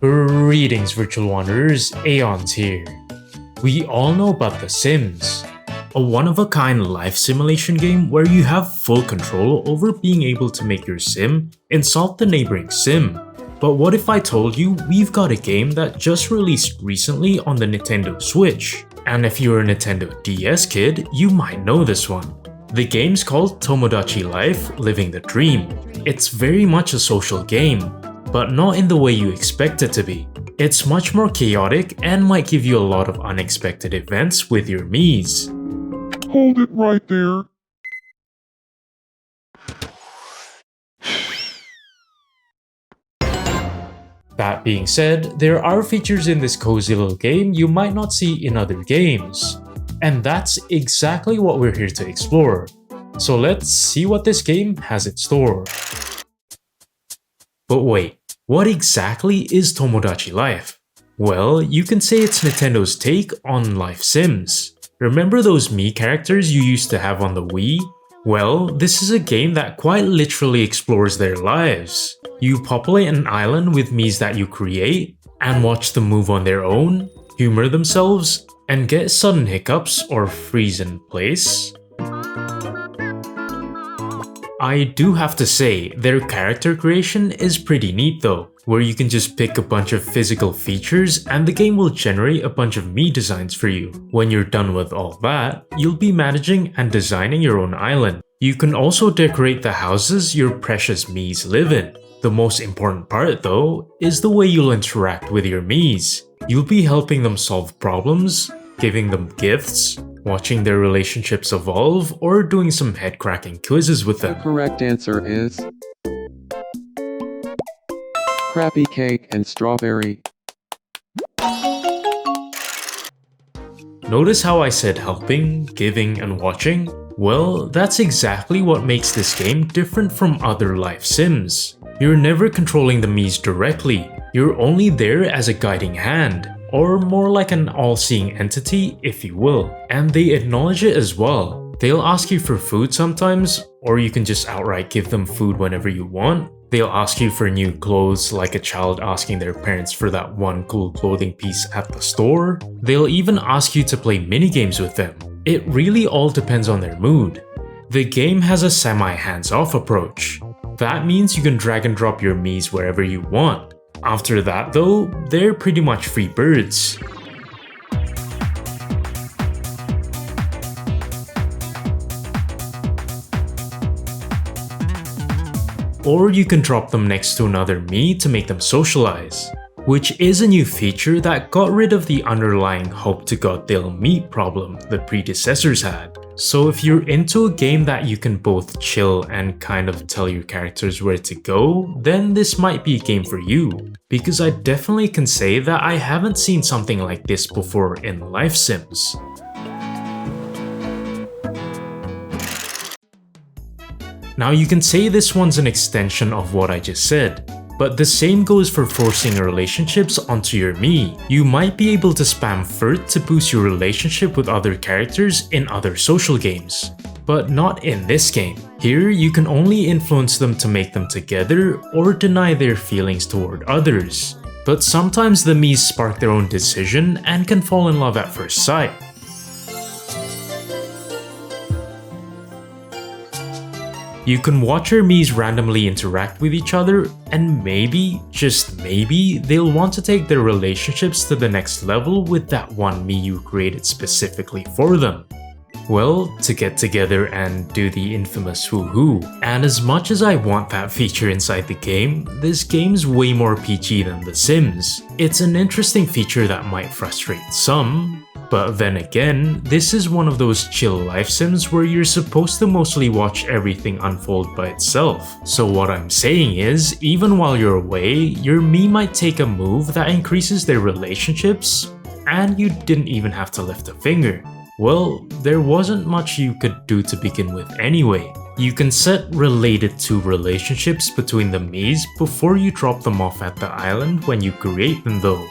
Greetings virtual wanderers, Aeons here. We all know about The Sims, a one-of-a-kind life simulation game where you have full control over being able to make your sim insult the neighboring sim. But what if I told you we've got a game that just released recently on the Nintendo Switch? And if you're a Nintendo DS kid, you might know this one. The game's called Tomodachi Life, Living the Dream. It's very much a social game, but not in the way you expect it to be. It's much more chaotic and might give you a lot of unexpected events with your Miis. Hold it right there. That being said, there are features in this cozy little game you might not see in other games. And that's exactly what we're here to explore. So let's see what this game has in store. But wait, what exactly is Tomodachi Life? Well, you can say it's Nintendo's take on life sims. Remember those Mii characters you used to have on the Wii? Well, this is a game that quite literally explores their lives. You populate an island with Miis that you create, and watch them move on their own, humor themselves, and get sudden hiccups or freeze in place. I do have to say, their character creation is pretty neat though, where you can just pick a bunch of physical features and the game will generate a bunch of Mii designs for you. When you're done with all that, you'll be managing and designing your own island. You can also decorate the houses your precious Miis live in. The most important part though, is the way you'll interact with your Miis. You'll be helping them solve problems, giving them gifts, watching their relationships evolve, or doing some head-cracking quizzes with them. The correct answer is crappy cake and strawberry. Notice how I said helping, giving, and watching? Well, that's exactly what makes this game different from other life sims. You're never controlling the Miis directly, you're only there as a guiding hand, or more like an all-seeing entity, if you will. And they acknowledge it as well. They'll ask you for food sometimes, or you can just outright give them food whenever you want. They'll ask you for new clothes, like a child asking their parents for that one cool clothing piece at the store. They'll even ask you to play minigames with them. It really all depends on their mood. The game has a semi-hands-off approach. That means you can drag and drop your Miis wherever you want. After that though, they're pretty much free birds. Or you can drop them next to another Mii to make them socialize, which is a new feature that got rid of the underlying hope to god they'll meet problem the predecessors had. So if you're into a game that you can both chill and kind of tell your characters where to go, then this might be a game for you. Because I definitely can say that I haven't seen something like this before in life sims. Now you can say this one's an extension of what I just said, but the same goes for forcing relationships onto your Mii. You might be able to spam FIRT to boost your relationship with other characters in other social games, but not in this game. Here, you can only influence them to make them together or deny their feelings toward others. But sometimes the Miis spark their own decision and can fall in love at first sight. You can watch your Miis randomly interact with each other, and maybe, just maybe, they'll want to take their relationships to the next level with that one Mii you created specifically for them. Well, to get together and do the infamous woohoo. And as much as I want that feature inside the game, this game's way more PG than The Sims. It's an interesting feature that might frustrate some, but then again, this is one of those chill life sims where you're supposed to mostly watch everything unfold by itself. So what I'm saying is, even while you're away, your Mii might take a move that increases their relationships, and you didn't even have to lift a finger. Well, there wasn't much you could do to begin with anyway. You can set related to relationships between the Miis before you drop them off at the island when you create them though.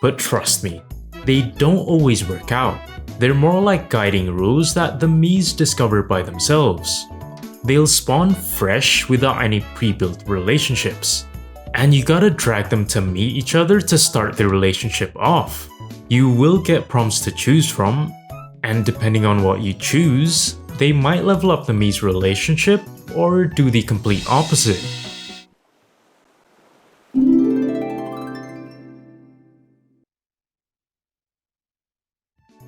But trust me, they don't always work out. They're more like guiding rules that the Miis discover by themselves. They'll spawn fresh without any pre-built relationships. and you gotta drag them to meet each other to start their relationship off. You will get prompts to choose from, and depending on what you choose, they might level up the Miis relationship or do the complete opposite.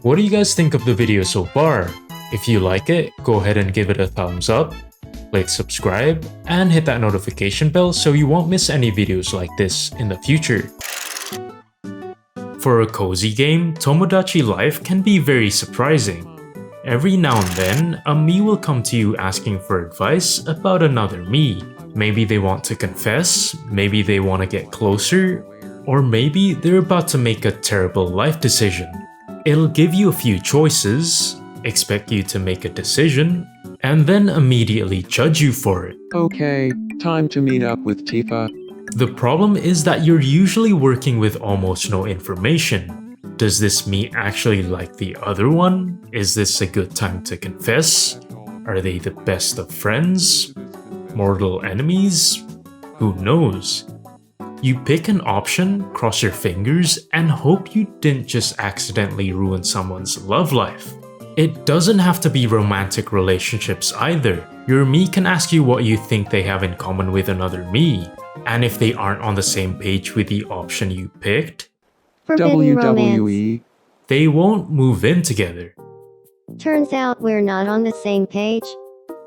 What do you guys think of the video so far? If you like it, go ahead and give it a thumbs up, click subscribe, and hit that notification bell so you won't miss any videos like this in the future. For a cozy game, Tomodachi Life can be very surprising. Every now and then, a Mii will come to you asking for advice about another Mii. Maybe they want to confess, maybe they want to get closer, or maybe they're about to make a terrible life decision. It'll give you a few choices, expect you to make a decision, and then immediately judge you for it. Okay, time to meet up with Tifa. The problem is that you're usually working with almost no information. Does this Mii actually like the other one? Is this a good time to confess? Are they the best of friends? Mortal enemies? Who knows? You pick an option, cross your fingers, and hope you didn't just accidentally ruin someone's love life. It doesn't have to be romantic relationships either. Your Mii can ask you what you think they have in common with another Mii, and if they aren't on the same page with the option you picked, Forbidden romance. WWE. they won't move in together. Turns out we're not on the same page.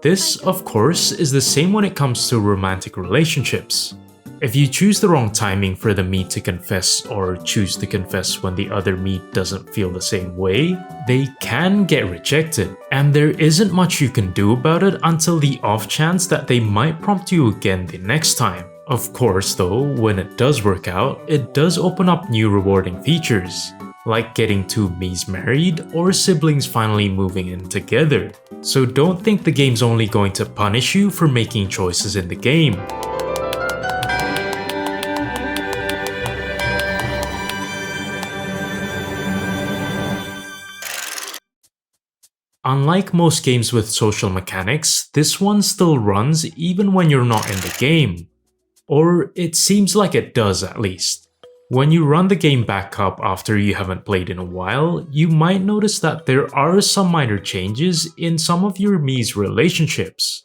This, of course, is the same when it comes to romantic relationships. If you choose the wrong timing for the Mii to confess or choose to confess when the other Mii doesn't feel the same way, they can get rejected. And there isn't much you can do about it until the off chance that they might prompt you again the next time. Of course though, when it does work out, it does open up new rewarding features, like getting two Miis married or siblings finally moving in together. So don't think the game's only going to punish you for making choices in the game. Unlike most games with social mechanics, this one still runs even when you're not in the game. Or it seems like it does at least. When you run the game back up after you haven't played in a while, you might notice that there are some minor changes in some of your Mii's relationships.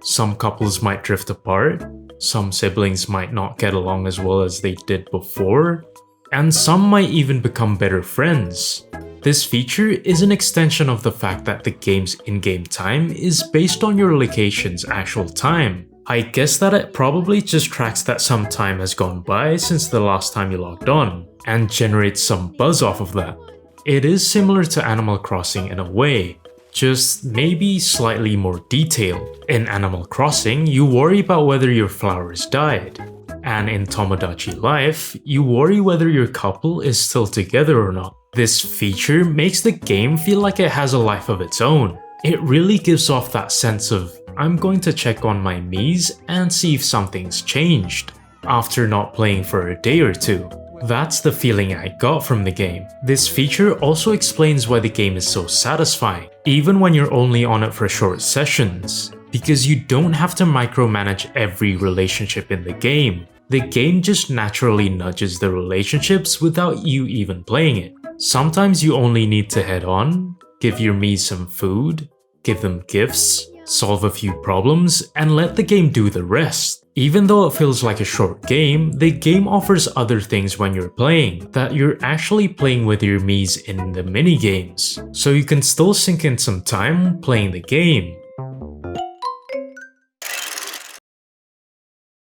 Some couples might drift apart, some siblings might not get along as well as they did before, and some might even become better friends. This feature is an extension of the fact that the game's in-game time is based on your location's actual time. I guess that it probably just tracks that some time has gone by since the last time you logged on, and generates some buzz off of that. It is similar to Animal Crossing in a way, just maybe slightly more detailed. In Animal Crossing, you worry about whether your flowers died. And in Tomodachi Life, you worry whether your couple is still together or not. This feature makes the game feel like it has a life of its own. It really gives off that sense of, I'm going to check on my Miis and see if something's changed, after not playing for a day or two. That's the feeling I got from the game. This feature also explains why the game is so satisfying, even when you're only on it for short sessions, because you don't have to micromanage every relationship in the game. The game just naturally nudges the relationships without you even playing it. Sometimes you only need to head on, give your Mii some food, give them gifts, solve a few problems, and let the game do the rest. Even though it feels like a short game, the game offers other things when you're playing, that you're actually playing with your Miis in the mini-games, so you can still sink in some time playing the game.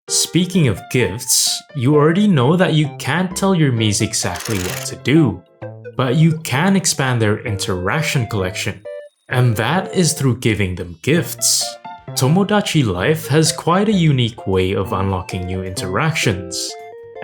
Speaking of gifts, you already know that you can't tell your Miis exactly what to do, but you can expand their interaction collection, and that is through giving them gifts. Tomodachi Life has quite a unique way of unlocking new interactions,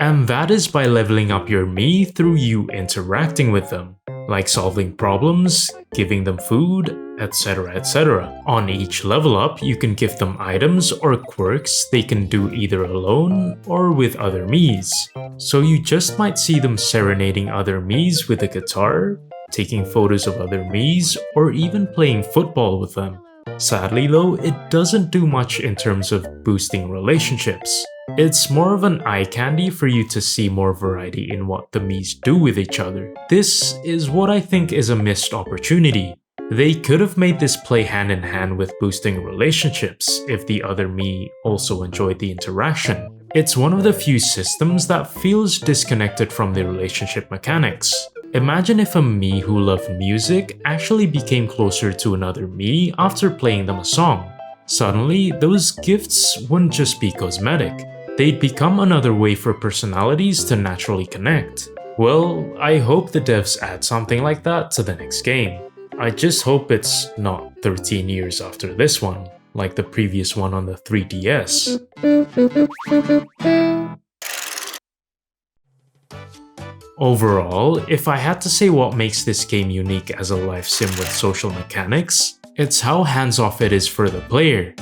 and that is by leveling up your Mii through you interacting with them, like solving problems, giving them food, etc, etc. On each level up, you can give them items or quirks they can do either alone or with other Miis. So you just might see them serenading other Miis with a guitar, taking photos of other Miis, or even playing football with them. Sadly though, it doesn't do much in terms of boosting relationships. It's more of an eye candy for you to see more variety in what the Miis do with each other. This is what I think is a missed opportunity. They could have made this play hand in hand with boosting relationships if the other Mii also enjoyed the interaction. It's one of the few systems that feels disconnected from the relationship mechanics. Imagine if a Mii who loved music actually became closer to another Mii after playing them a song. Suddenly, those gifts wouldn't just be cosmetic. They'd become another way for personalities to naturally connect. Well, I hope the devs add something like that to the next game. I just hope it's not 13 years after this one, like the previous one on the 3DS. Overall, if I had to say what makes this game unique as a life sim with social mechanics, it's how hands-off it is for the player.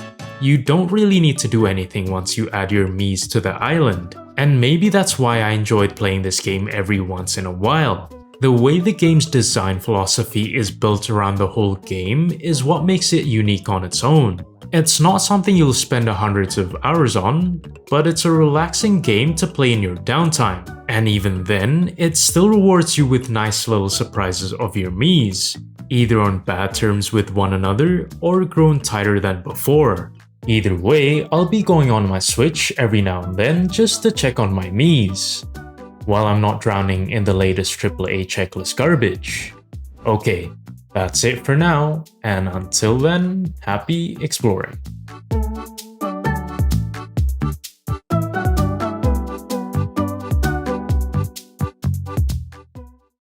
You don't really need to do anything once you add your Miis to the island, and maybe that's why I enjoyed playing this game every once in a while. The way the game's design philosophy is built around the whole game is what makes it unique on its own. It's not something you'll spend hundreds of hours on, but it's a relaxing game to play in your downtime. And even then, it still rewards you with nice little surprises of your Miis, either on bad terms with one another or grown tighter than before. Either way, I'll be going on my Switch every now and then just to check on my Miis, while I'm not drowning in the latest AAA checklist garbage. Okay, that's it for now, and until then, happy exploring.